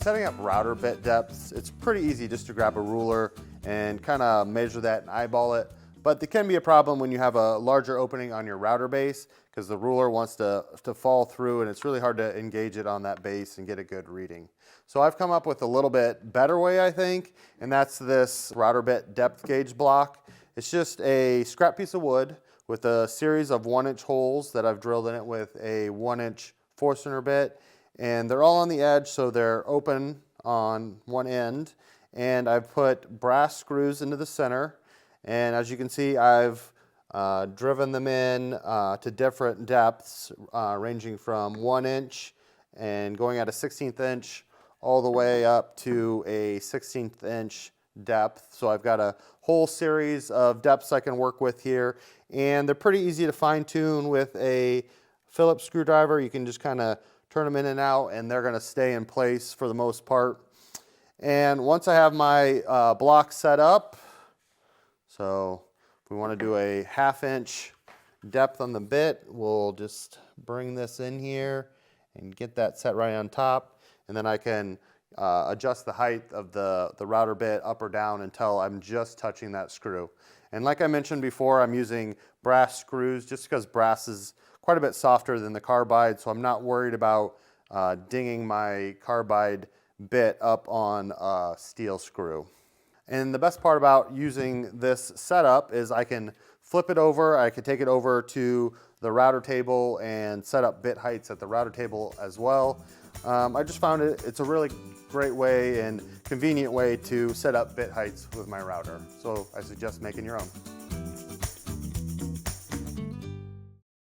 When setting up router bit depths, it's pretty easy just to grab a ruler and kind of measure that and eyeball it. But there can be a problem when you have a larger opening on your router base because the ruler wants to fall through and it's really hard to engage it on that base and get a good reading. So I've come up with a little bit better way, I think, and that's this router bit depth gauge block. It's just a scrap piece of wood with a series of 1-inch holes that I've drilled in it with a 1-inch Forstner bit, and they're all on the edge so they're open on one end, and I've put brass screws into the center, and as you can see I've driven them in to different depths ranging from 1 inch and going at a 1/16 inch all the way up to a 1/16 inch depth. So I've got a whole series of depths I can work with here, and they're pretty easy to fine tune with a Phillips screwdriver. You can just kind of turn them in and out and they're going to stay in place for the most part. And once I have my block set up, so if we want to do a 1/2 inch depth on the bit, we'll just bring this in here and get that set right on top, and then I can adjust the height of the router bit up or down until I'm just touching that screw. And like I mentioned before, I'm using brass screws just because brass is quite a bit softer than the carbide, so I'm not worried about dinging my carbide bit up on a steel screw. And the best part about using this setup is I can flip it over, I can take it over to the router table and set up bit heights at the router table as well. I just found it's a really great way and convenient way to set up bit heights with my router. So I suggest making your own.